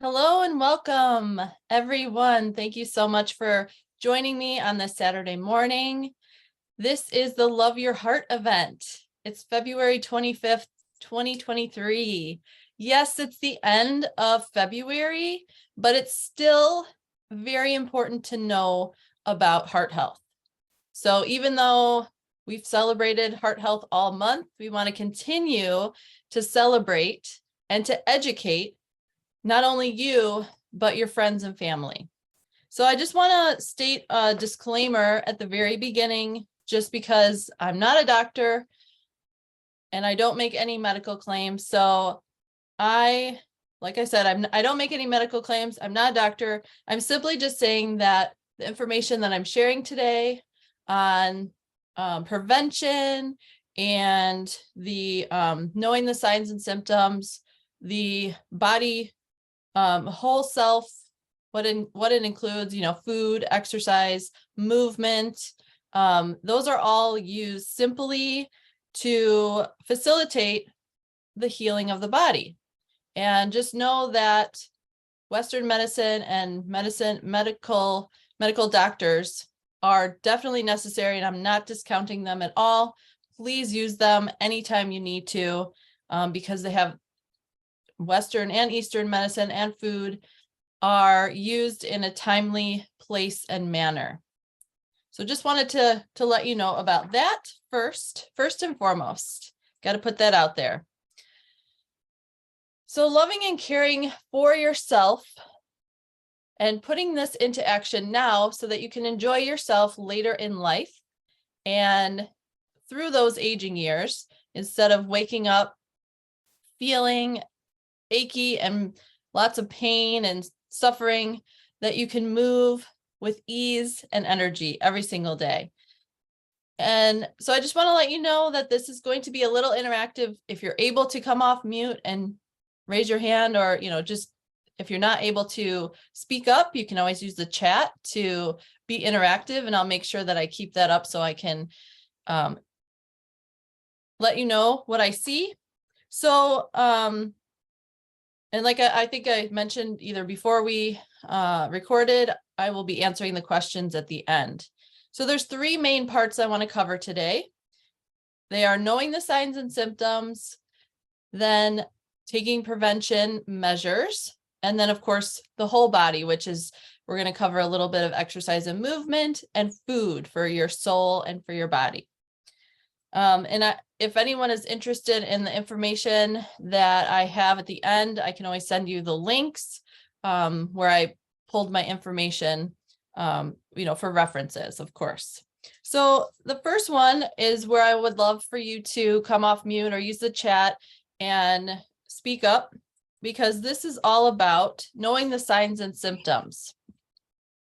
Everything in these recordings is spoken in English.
Hello and welcome, everyone. Thank you so much for joining me on this Saturday morning. This is the Love Your Heart event. It's February 25th, 2023. Yes, it's the end of February, but it's still very important to know about heart health. So even though we've celebrated heart health all month, we want to continue to celebrate and to educate not only you, but your friends and family. So I just want to state a disclaimer at the very beginning, just because I'm not a doctor and I don't make any medical claims. So like I said, I don't make any medical claims. I'm not a doctor. I'm simply just saying that the information that I'm sharing today on prevention and the knowing the signs and symptoms, the body whole self, what it includes, food, exercise, movement. Those are all used simply to facilitate the healing of the body. And just know that Western medicine and medical doctors are definitely necessary, and I'm not discounting them at all. Please use them anytime you need to, because they have Western and Eastern medicine and food are used in a timely place and manner. So just wanted to let you know about that first and foremost. Got to put that out there. So loving and caring for yourself and putting this into action now so that you can enjoy yourself later in life and through those aging years, instead of waking up feeling achy and lots of pain and suffering, that you can move with ease and energy every single day. And so I just want to let you know that this is going to be a little interactive. If you're able to come off mute and raise your hand, or, just if you're not able to speak up, you can always use the chat to be interactive, and I'll make sure that I keep that up so I can let you know what I see. So, and like I think I mentioned either before we recorded, I will be answering the questions at the end. So there's three main parts I want to cover today. They are knowing the signs and symptoms, then taking prevention measures, and then of course the whole body, which is we're going to cover a little bit of exercise and movement and food for your soul and for your body. If anyone is interested in the information that I have at the end, I can always send you the links where I pulled my information, for references, of course. So the first one is where I would love for you to come off mute or use the chat and speak up, because this is all about knowing the signs and symptoms.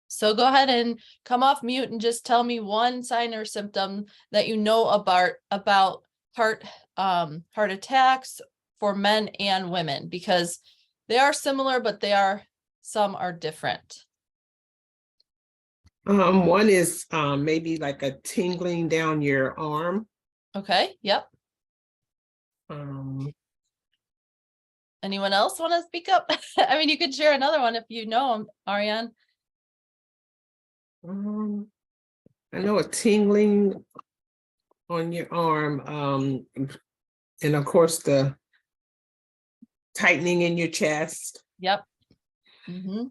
So go ahead and come off mute and just tell me one sign or symptom that you know about heart attacks for men and women, because they are similar, but some are different. One is maybe like a tingling down your arm. Okay. Yep. Anyone else want to speak up? I mean, you could share another one if you know them, Ariane. I know a tingling on your arm, and of course the tightening in your chest. Yep. Mm-hmm.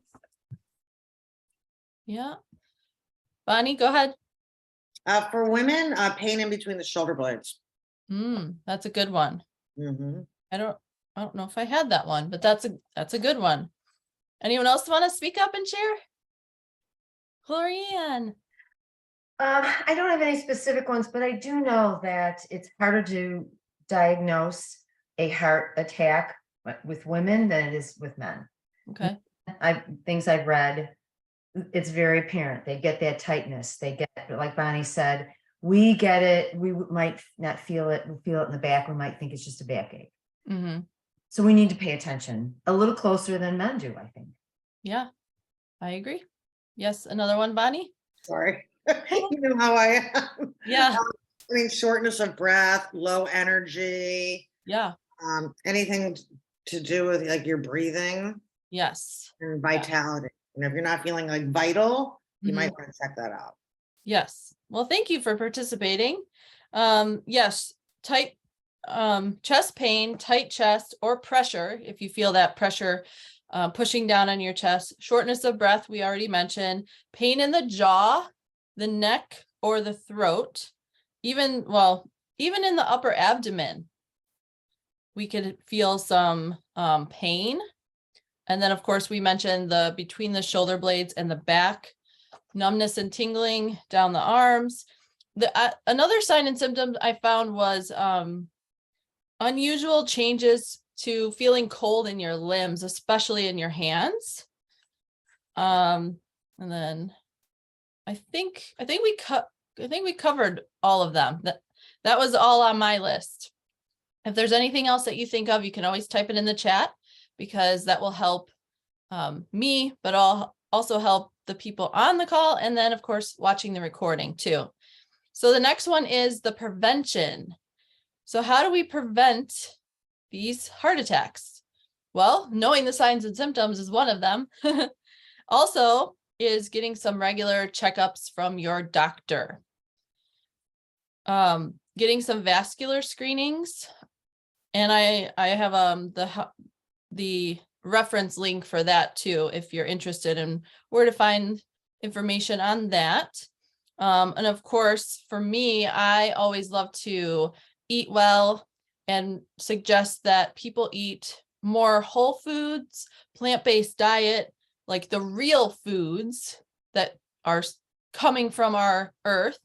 Yeah. Bonnie, go ahead. For women, pain in between the shoulder blades. That's a good one. Mm-hmm. I don't know if I had that one, but that's a good one. Anyone else want to speak up and share? Glorianne. I don't have any specific ones, but I do know that it's harder to diagnose a heart attack with women than it is with men. Okay. Things I've read, it's very apparent. They get that tightness. They get, like Bonnie said, we get it. We might not feel it. We feel it in the back. We might think it's just a backache. Mm-hmm. So we need to pay attention a little closer than men do, I think. Yeah, I agree. Yes, another one, Bonnie? Sorry. You know how I am. Yeah. I mean, shortness of breath, low energy. Yeah. Anything to do with like your breathing. Yes. and vitality. And if you're not feeling like vital, you Mhm. might want to check that out. Yes. Well, thank you for participating. Yes, tight chest pain, tight chest, or pressure, if you feel that pressure pushing down on your chest, shortness of breath, we already mentioned, pain in the jaw, the neck, or the throat, even in the upper abdomen, we could feel some pain. And then, of course, we mentioned the between the shoulder blades and the back, numbness and tingling down the arms. Another sign and symptom I found was unusual changes to feeling cold in your limbs, especially in your hands. And then I think we covered all of them. That was all on my list. If there's anything else that you think of, you can always type it in the chat, because that will help me, but I'll also help the people on the call, and then of course watching the recording too. So the next one is the prevention. So how do we prevent these heart attacks? Well, knowing the signs and symptoms is one of them. Also is getting some regular checkups from your doctor. Getting some vascular screenings. And I have the reference link for that too, if you're interested in where to find information on that. And of course, for me, I always love to eat well and suggest that people eat more whole foods, plant-based diet, like the real foods that are coming from our earth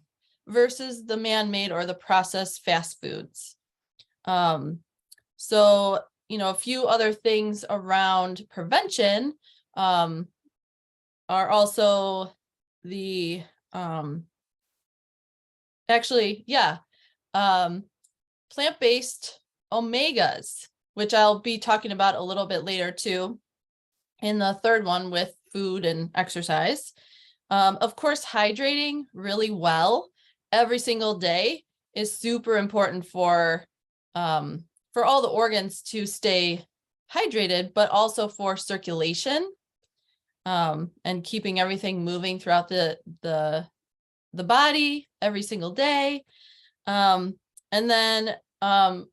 versus the man-made or the processed fast foods. So, a few other things around prevention are also the plant-based omegas, which I'll be talking about a little bit later too, in the third one with food and exercise. Of course, hydrating really well every single day is super important for all the organs to stay hydrated, but also for circulation and keeping everything moving throughout the body every single day. And then I'm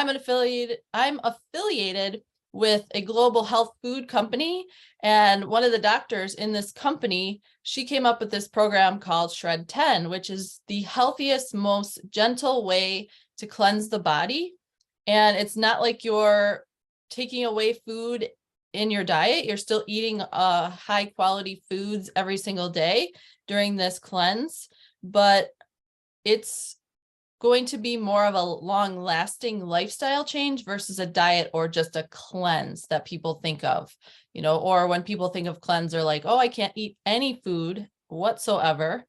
affiliated with a global health food company, and one of the doctors in this company, she came up with this program called Shred 10, which is the healthiest, most gentle way to cleanse the body. And it's not like you're taking away food in your diet. You're still eating high quality foods every single day during this cleanse, but it's going to be more of a long lasting lifestyle change versus a diet or just a cleanse that people think of, or when people think of cleanse, they're like, oh, I can't eat any food whatsoever.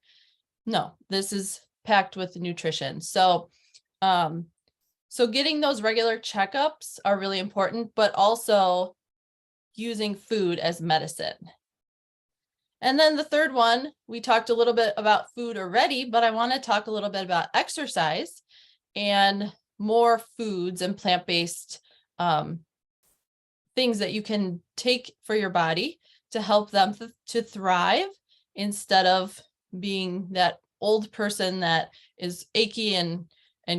No, this is packed with nutrition. So getting those regular checkups are really important, but also using food as medicine. And then the third one, we talked a little bit about food already, but I want to talk a little bit about exercise and more foods and plant-based things that you can take for your body to help them to thrive instead of being that old person that is achy and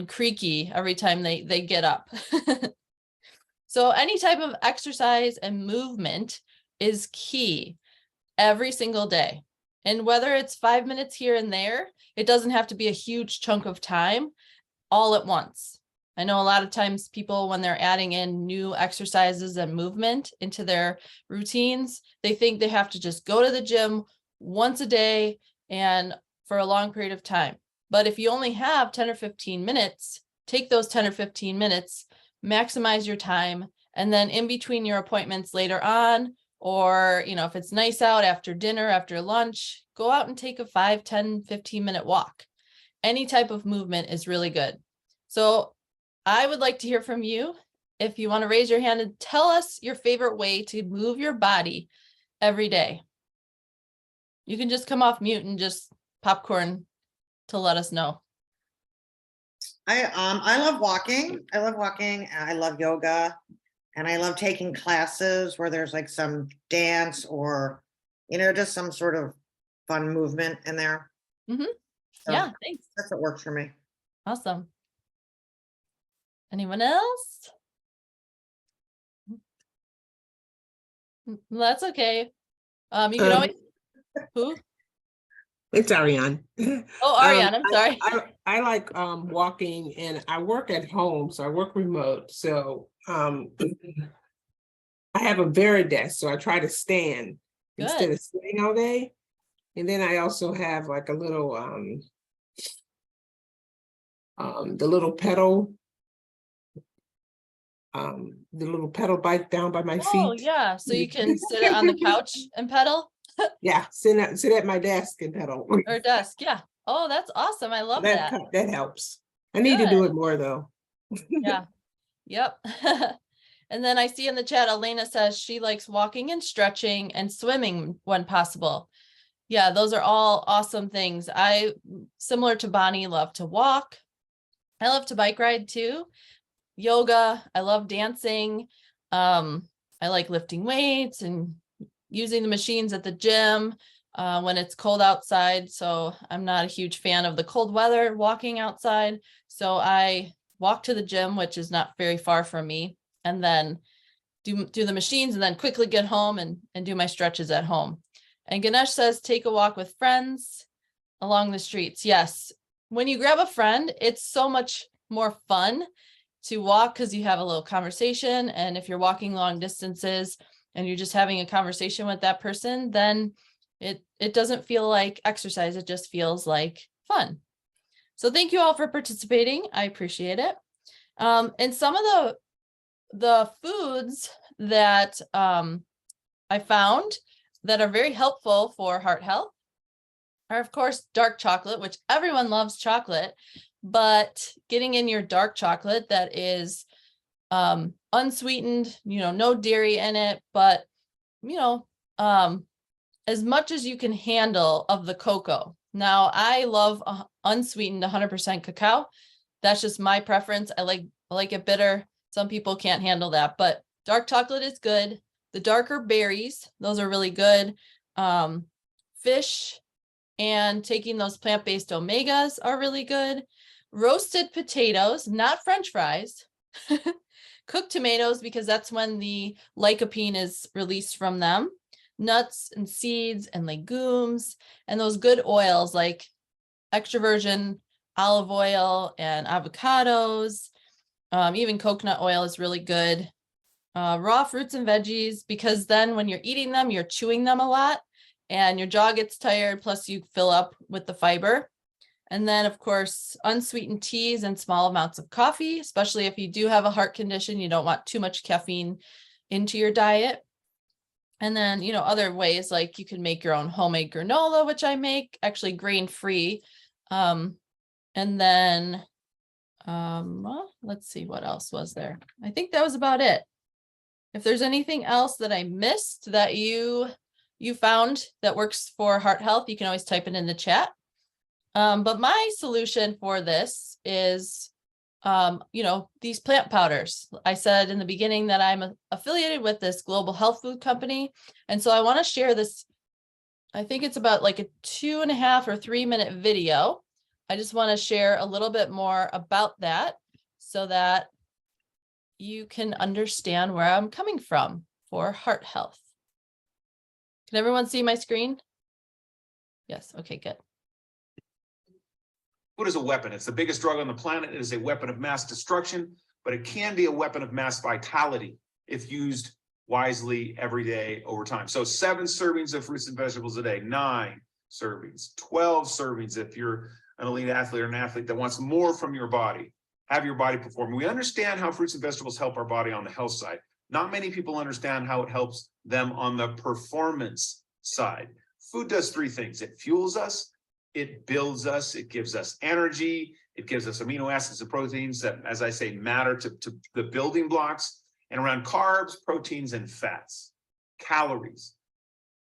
creaky every time they get up. So any type of exercise and movement is key every single day. And whether it's 5 minutes here and there, it doesn't have to be a huge chunk of time all at once. I know a lot of times people, when they're adding in new exercises and movement into their routines, they think they have to just go to the gym once a day and for a long period of time. But if you only have 10 or 15 minutes, take those 10 or 15 minutes, maximize your time, and then in between your appointments later on, or, if it's nice out after dinner, after lunch, go out and take a 5, 10, 15-minute walk. Any type of movement is really good. So I would like to hear from you. If you want to raise your hand and tell us your favorite way to move your body every day. You can just come off mute and just popcorn to let us know. I love walking. I love yoga. And I love taking classes where there's like some dance or, just some sort of fun movement in there. Mhm. So Yeah, thanks. that's what works for me. Awesome. Anyone else? That's okay. You can always, who? It's Ariane. Oh, Ariane, I'm sorry. I like walking, and I work at home, so I work remote. So I have a Varidesk, so I try to stand instead Good. of sitting all day. And then I also have like a little the little pedal bike down by my Oh, feet. yeah. So you can sit it on the couch and pedal Yeah, sit at my desk and pedal. or desk. Yeah. Oh, that's awesome. I love that. That helps. I need to do it more though. Yeah. Yep. And then I see in the chat, Elena says she likes walking and stretching and swimming when possible. Yeah, those are all awesome things. I, similar to Bonnie, love to walk. I love to bike ride too. Yoga. I love dancing. I like lifting weights and using the machines at the gym when it's cold outside. So I'm not a huge fan of the cold weather walking outside. So I walk to the gym, which is not very far from me, and then do the machines and then quickly get home and do my stretches at home. And Ganesh says, take a walk with friends along the streets. Yes. When you grab a friend, it's so much more fun to walk because you have a little conversation. And if you're walking long distances and you're just having a conversation with that person, then it doesn't feel like exercise. It just feels like fun. So thank you all for participating. I appreciate it. And some of the foods that I found that are very helpful for heart health are, of course, dark chocolate, which everyone loves chocolate, but getting in your dark chocolate that is unsweetened, no dairy in it, but, as much as you can handle of the cocoa. Now, I love unsweetened 100% cacao. That's just my preference. I like it bitter. Some people can't handle that, but dark chocolate is good. The darker berries, those are really good. Fish and taking those plant-based omegas are really good. Roasted potatoes, not French fries. Cooked tomatoes, because that's when the lycopene is released from them. Nuts and seeds and legumes, and those good oils like extra virgin olive oil and avocados. Even coconut oil is really good. Raw fruits and veggies, because then when you're eating them, you're chewing them a lot and your jaw gets tired, plus you fill up with the fiber. And then, of course, unsweetened teas and small amounts of coffee, especially if you do have a heart condition, you don't want too much caffeine into your diet. And then, other ways, like you can make your own homemade granola, which I make, actually grain-free. And then, well, let's see, what else was there? I think that was about it. If there's anything else that I missed that you found that works for heart health, you can always type it in the chat. But my solution for this is, these plant powders. I said in the beginning that I'm affiliated with this global health food company. And so I want to share this. I think it's about like a 2.5 or 3 minute video. I just want to share a little bit more about that so that you can understand where I'm coming from for heart health. Can everyone see my screen? Yes. Okay, good. Food is a weapon. It's the biggest drug on the planet. It is a weapon of mass destruction, but it can be a weapon of mass vitality if used wisely every day over time. So 7 servings of fruits and vegetables a day, 9 servings, 12 servings if you're an elite athlete or an athlete that wants more from your body. Have your body perform. We understand how fruits and vegetables help our body on the health side. Not many people understand how it helps them on the performance side. Food does 3 things. It fuels us, it builds us, it gives us energy, it gives us amino acids and proteins that, as I say, matter to the building blocks, and around carbs, proteins, and fats, calories.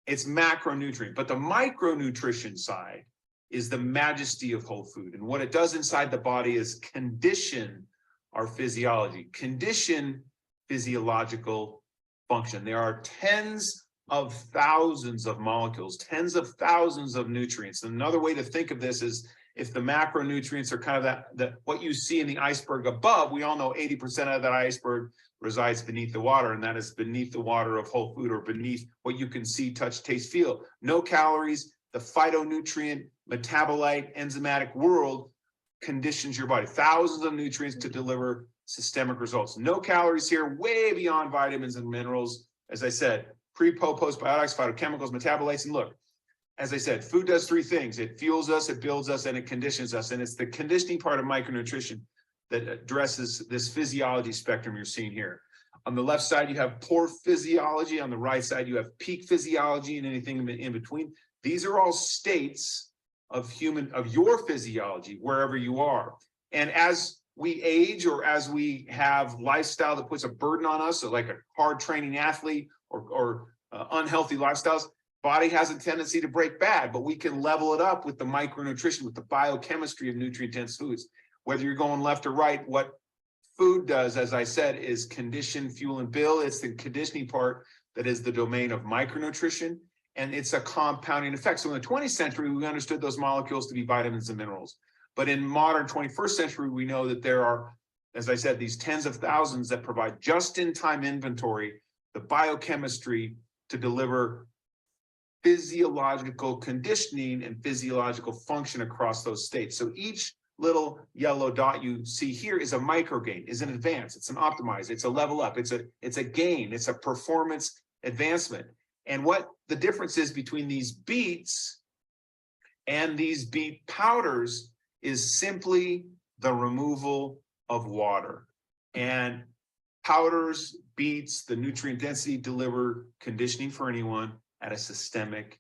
It's macronutrient, but the micronutrition side is the majesty of whole food. And what it does inside the body is condition our physiology, condition physiological function. There are tens of thousands of molecules, tens of thousands of nutrients. Another way to think of this is if the macronutrients are kind of that what you see in the iceberg above, we all know 80% of that iceberg resides beneath the water, and that is beneath the water of whole food or beneath what you can see, touch, taste, feel. No calories, the phytonutrient, metabolite, enzymatic world conditions your body. Thousands of nutrients to deliver systemic results. No calories here, way beyond vitamins and minerals. As I said, postbiotics, phytochemicals, metabolites, and look, as I said, food does three things. It fuels us, it builds us, and it conditions us. And it's the conditioning part of micronutrition that addresses this physiology spectrum you're seeing here. On the left side, you have poor physiology. On the right side, you have peak physiology and anything in between. These are all states of your physiology, wherever you are. And as we age or as we have lifestyle that puts a burden on us, so like a hard training athlete or unhealthy lifestyles, body has a tendency to break bad, but we can level it up with the micronutrition, with the biochemistry of nutrient-dense foods. Whether you're going left or right, what food does, as I said, is condition, fuel, and build. It's the conditioning part that is the domain of micronutrition, and it's a compounding effect. So in the 20th century, we understood those molecules to be vitamins and minerals. But in modern 21st century, we know that there are, as I said, these tens of thousands that provide just-in-time inventory, the biochemistry to deliver physiological conditioning and physiological function across those states. So each little yellow dot you see here is a micro gain, is an advance, it's an optimize, it's a level up, it's a gain, it's a performance advancement. And what the difference is between these beets and these beet powders is simply the removal of water. And powders, beets, the nutrient density deliver conditioning for anyone at a systemic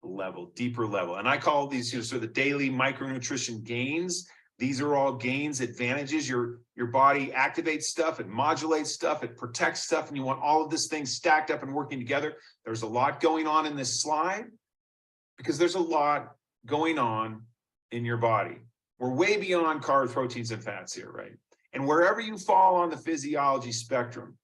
level, deeper level. And I call these sort of the daily micronutrition gains. These are all gains, advantages. Your body activates stuff, it modulates stuff, it protects stuff, and you want all of this thing stacked up and working together. There's a lot going on in this slide because there's a lot going on in your body. We're way beyond carbs, proteins, and fats here, right? And wherever you fall on the physiology spectrum,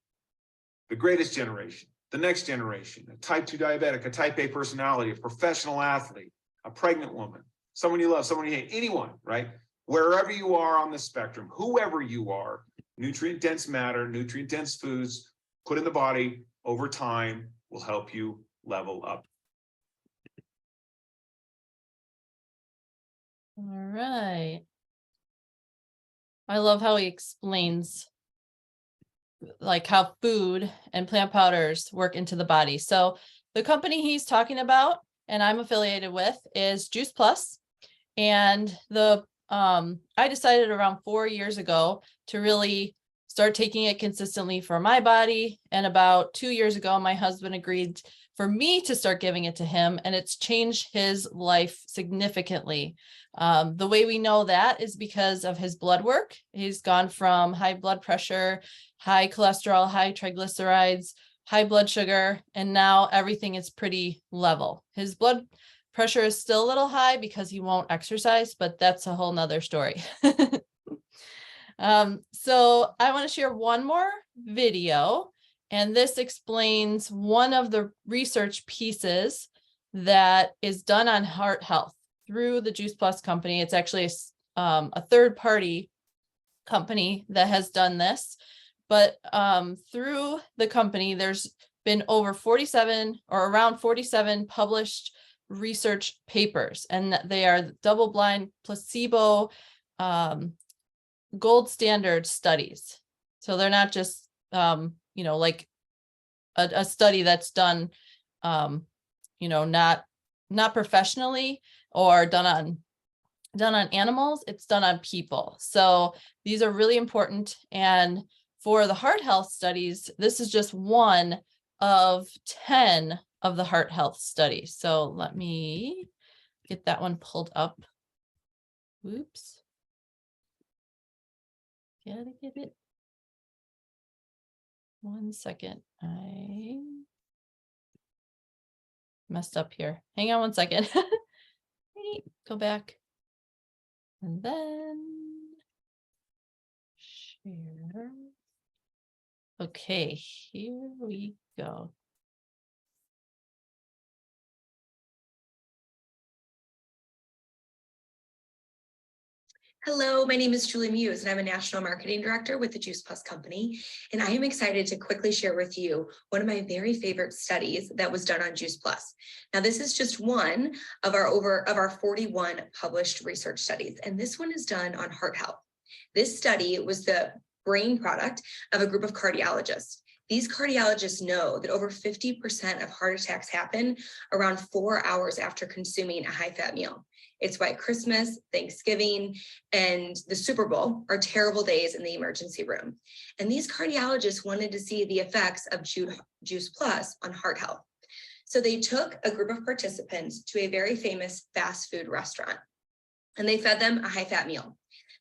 the greatest generation, the next generation, a type 2 diabetic, a type A personality, a professional athlete, a pregnant woman, someone you love, someone you hate, anyone, right? Wherever you are on the spectrum, whoever you are, nutrient-dense matter, nutrient-dense foods put in the body over time will help you level up. All right. I love how he explains like how food and plant powders work into the body. So the company he's talking about and I'm affiliated with is JuicePlus. And I decided around 4 years ago to really start taking it consistently for my body. And about 2 years ago, my husband agreed for me to start giving it to him, and it's changed his life significantly. The way we know that is because of his blood work. He's gone from high blood pressure, high cholesterol, high triglycerides, high blood sugar, and now everything is pretty level. His blood pressure is still a little high because he won't exercise, but that's a whole nother story. So I want to share one more video, and this explains one of the research pieces that is done on heart health through the JuicePlus company. It's actually a third-party company that has done this, but through the company, there's been over 47 or around 47 published research papers, and they are double-blind, placebo, gold standard studies. So they're not just, like a study that's done, not professionally or done on animals. It's done on people. So these are really important. And for the heart health studies, this is just one of 10 of the heart health studies. So let me get that one pulled up. Oops. Gotta get it. 1 second. I messed up here. Hang on 1 second. Go back. And then share. Okay, here we go. Hello, my name is Julie Mews, and I'm a National Marketing Director with the JuicePlus company. And I am excited to quickly share with you one of my very favorite studies that was done on JuicePlus. Now, this is just one of our 41 published research studies, and this one is done on heart health. This study was the brain product of a group of cardiologists. These cardiologists know that over 50% of heart attacks happen around 4 hours after consuming a high-fat meal. It's why Christmas, Thanksgiving, and the Super Bowl are terrible days in the emergency room. And these cardiologists wanted to see the effects of JuicePlus on heart health. So they took a group of participants to a very famous fast food restaurant, and they fed them a high-fat meal.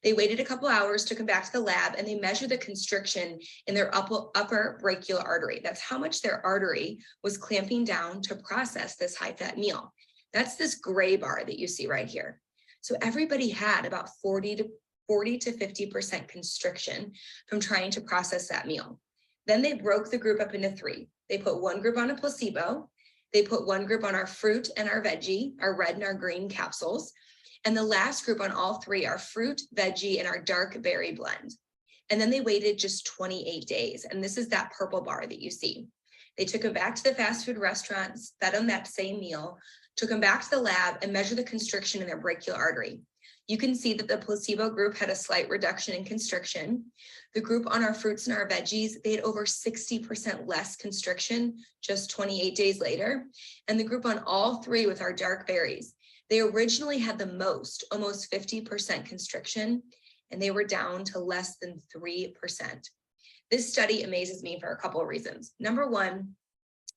They waited a couple hours to come back to the lab, and they measured the constriction in their upper brachial artery. That's how much their artery was clamping down to process this high-fat meal. That's this gray bar that you see right here. So everybody had about 40 to 50% constriction from trying to process that meal. Then they broke the group up into three. They put one group on a placebo. They put one group on our fruit and our veggie, our red and our green capsules. And the last group on all three are fruit, veggie, and our dark berry blend. And then they waited just 28 days. And this is that purple bar that you see. They took them back to the fast food restaurants, fed them that same meal, took them back to the lab and measured the constriction in their brachial artery. You can see that the placebo group had a slight reduction in constriction. The group on our fruits and our veggies, they had over 60% less constriction just 28 days later. And the group on all three with our dark berries, they originally had the most, almost 50% constriction, and they were down to less than 3%. This study amazes me for a couple of reasons. Number one,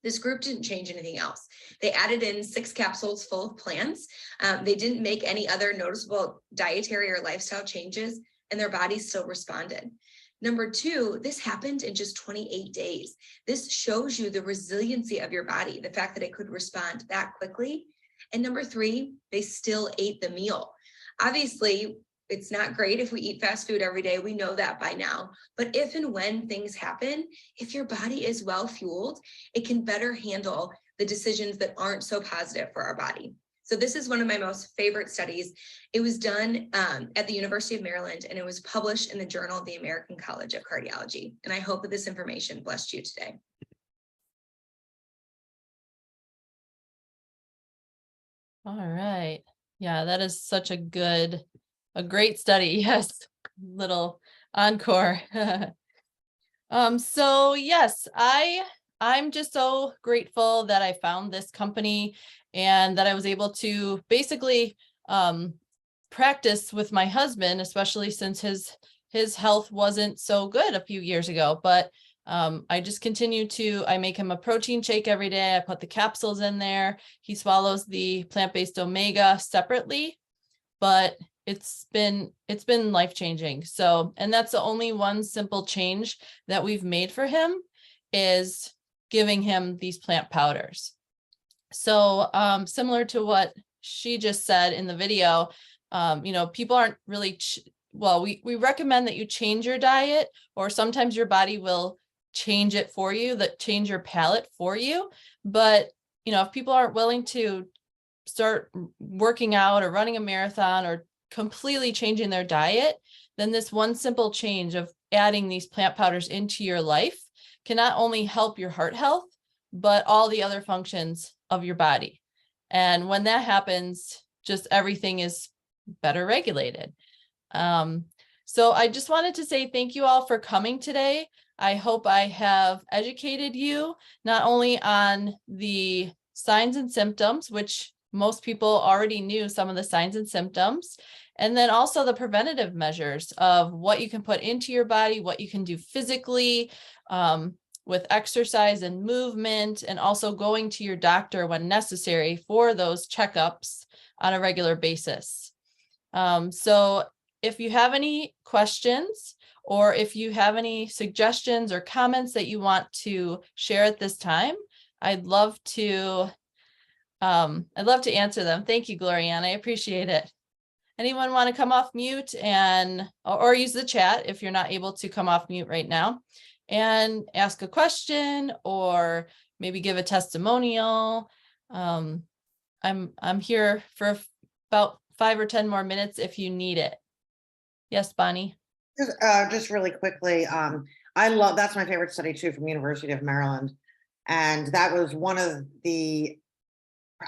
this group didn't change anything else. They added in 6 capsules full of plants. They didn't make any other noticeable dietary or lifestyle changes, and their bodies still responded. Number two, this happened in just 28 days. This shows you the resiliency of your body, the fact that it could respond that quickly. And number three, they still ate the meal. Obviously, it's not great if we eat fast food every day. We know that by now. But if and when things happen, if your body is well fueled, it can better handle the decisions that aren't so positive for our body. So this is one of my most favorite studies. It was done at the University of Maryland, and it was published in the Journal of the American College of Cardiology. And I hope that this information blessed you today. All right. Yeah, that is such a great study. Yes. Little encore. So yes, I'm just so grateful that I found this company and that I was able to basically practice with my husband, especially since his health wasn't so good a few years ago. But I just continue I make him a protein shake every day. I put the capsules in there. He swallows the plant-based omega separately, but it's been life-changing. So, and that's the only one simple change that we've made for him, is giving him these plant powders. So similar to what she just said in the video, people aren't really, we recommend that you change your diet, or sometimes your body will change it for you, change your palate for you. But, if people aren't willing to start working out or running a marathon or completely changing their diet, then this one simple change of adding these plant powders into your life can not only help your heart health, but all the other functions of your body. And when that happens, just everything is better regulated. So I just wanted to say thank you all for coming today. I hope I have educated you not only on the signs and symptoms, which most people already knew some of the signs and symptoms, and then also the preventative measures of what you can put into your body, what you can do physically with exercise and movement, and also going to your doctor when necessary for those checkups on a regular basis. So if you have any questions, or if you have any suggestions or comments that you want to share at this time, I'd love to answer them. Thank you, Glorianne. I appreciate it. Anyone want to come off mute or use the chat if you're not able to come off mute right now, and ask a question or maybe give a testimonial. I'm here for about 5 or 10 more minutes if you need it. Yes, Bonnie. Just really quickly, that's my favorite study too, from University of Maryland. And that was one of the,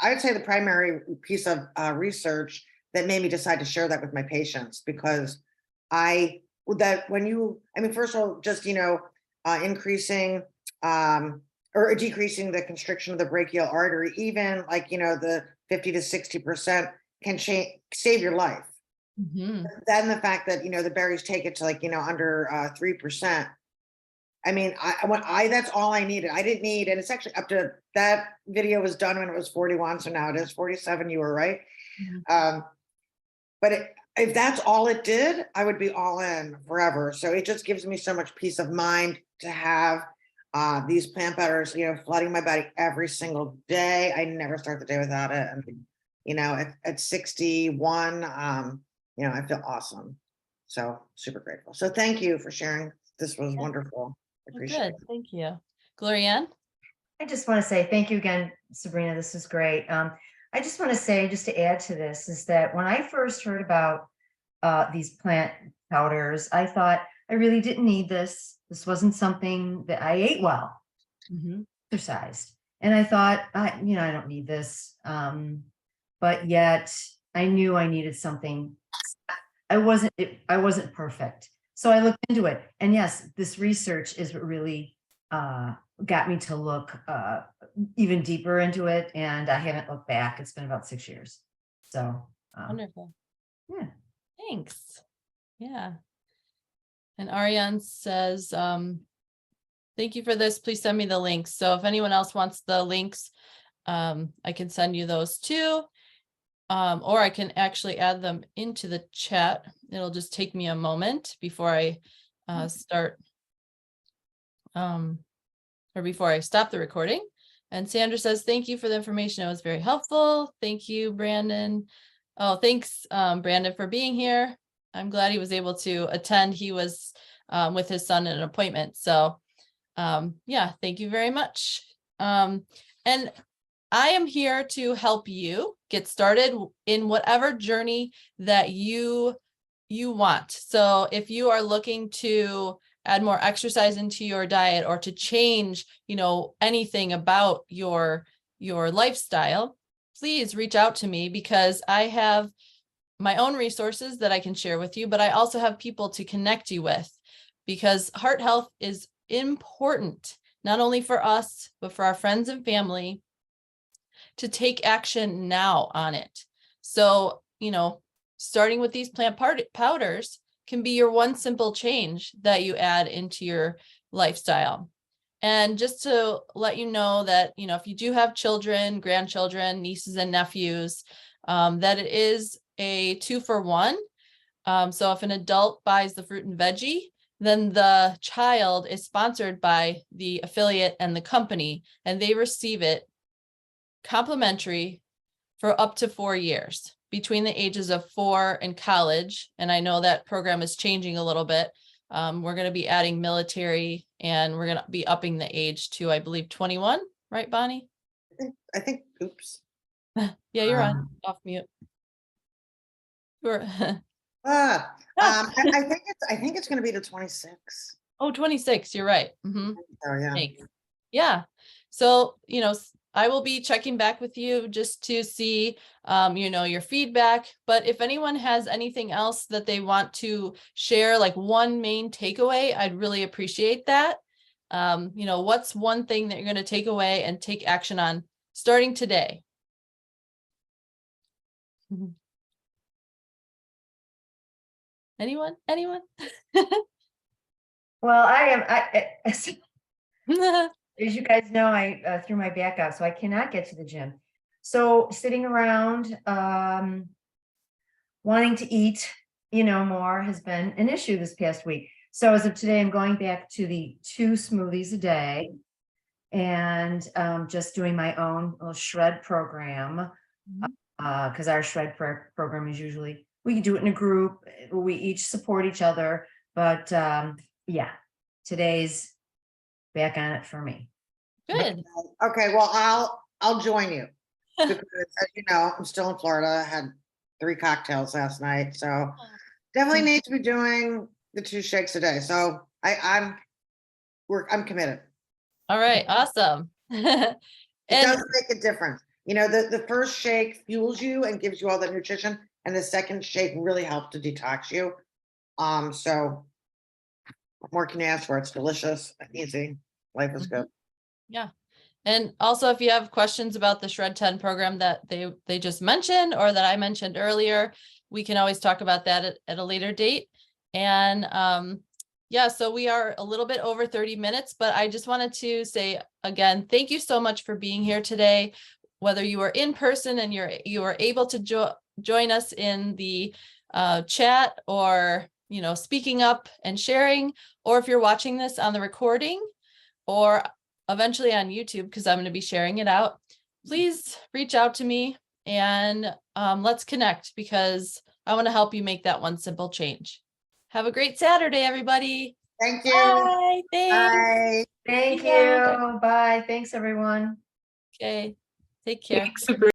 I would say, the primary piece of research that made me decide to share that with my patients, because first of all, just, increasing or decreasing the constriction of the brachial artery, even like, the 50 to 60% can save your life. Mhm. Then the fact that, the berries take it to like, under 3%. I mean, that's all I needed. I didn't need, and it's actually up to, that video was done when it was 41. So now it is 47. You were right. Mhm. But if that's all it did, I would be all in forever. So it just gives me so much peace of mind to have these plant butters, flooding my body every single day. I never start the day without it. And, at 61, I feel awesome. So super grateful. So thank you for sharing. This was wonderful. I Oh, appreciate good. it. Thank you. Glorianne? I just want to say thank you again, Sabrina. This is great. I just want to say, just to add to this, is that when I first heard about these plant powders, I thought I really didn't need this. This wasn't something that I ate well, Mhm. exercised. And I thought, I don't need this. But yet I knew I needed something. I wasn't perfect. So I looked into it. And yes, this research is what really got me to look even deeper into it. And I haven't looked back. It's been about 6 years. So Wonderful. yeah. Thanks. Yeah. And Ariane says, thank you for this. Please send me the links. So if anyone else wants the links, I can send you those too. Or I can actually add them into the chat. It'll just take me a moment before I start or before I stop the recording. And Sandra says, thank you for the information. It was very helpful. Thank you, Brandon. Oh, thanks, Brandon, for being here. I'm glad he was able to attend. He was with his son at an appointment. So yeah, thank you very much. And I am here to help you get started in whatever journey that you want. So if you are looking to add more exercise into your diet or to change, anything about your lifestyle, please reach out to me, because I have my own resources that I can share with you, but I also have people to connect you with, because heart health is important, not only for us, but for our friends and family, to take action now on it. So, starting with these plant powders can be your one simple change that you add into your lifestyle. And just to let you know that, if you do have children, grandchildren, nieces and nephews, that it is a 2-for-1. So if an adult buys the fruit and veggie, then the child is sponsored by the affiliate and the company, and they receive it complimentary for up to 4 years between the ages of 4 and college. And I know that program is changing a little bit. We're going to be adding military, and we're going to be upping the age to, I believe, 21, right, Bonnie? I think, oops. Yeah, you're on off mute. Sure. I think it's going to be the 26. Oh, 26, you're right. Oh, yeah. Thanks. Yeah. So, I will be checking back with you just to see, your feedback. But if anyone has anything else that they want to share, like one main takeaway, I'd really appreciate that. What's one thing that you're going to take away and take action on starting today? Anyone? Well, as you guys know, I threw my back out, so I cannot get to the gym. So sitting around, wanting to eat, more has been an issue this past week. So as of today, I'm going back to the 2 smoothies a day, and just doing my own little shred program. Because our shred program is usually, we can do it in a group, we each support each other. But yeah, today's back on it for me. Good. Okay, well, I'll join you. Because as you know, I'm still in Florida. I had 3 cocktails last night, so definitely need to be doing the 2 shakes a day. So I'm committed. All right, awesome. It And does make a difference. You know, the first shake fuels you and gives you all the nutrition, and the second shake really helps to detox you. So what more can you ask for? It's delicious and easy. Life is good. yeah. And also, if you have questions about the Shred 10 program that they just mentioned or that I mentioned earlier, we can always talk about that at a later date. And yeah, so we are a little bit over 30 minutes, but I just wanted to say again, thank you so much for being here today. Whether you are in person and you are able to join us in the chat, or speaking up and sharing, or if you're watching this on the recording or eventually on YouTube, because I'm going to be sharing it out, please reach out to me and let's connect, because I want to help you make that one simple change. Have a great Saturday, everybody. Thank you. Bye. Thanks. Bye. Thank Yeah. you. Bye. Thanks, everyone. Okay. Take care. Thanks, Sabrina.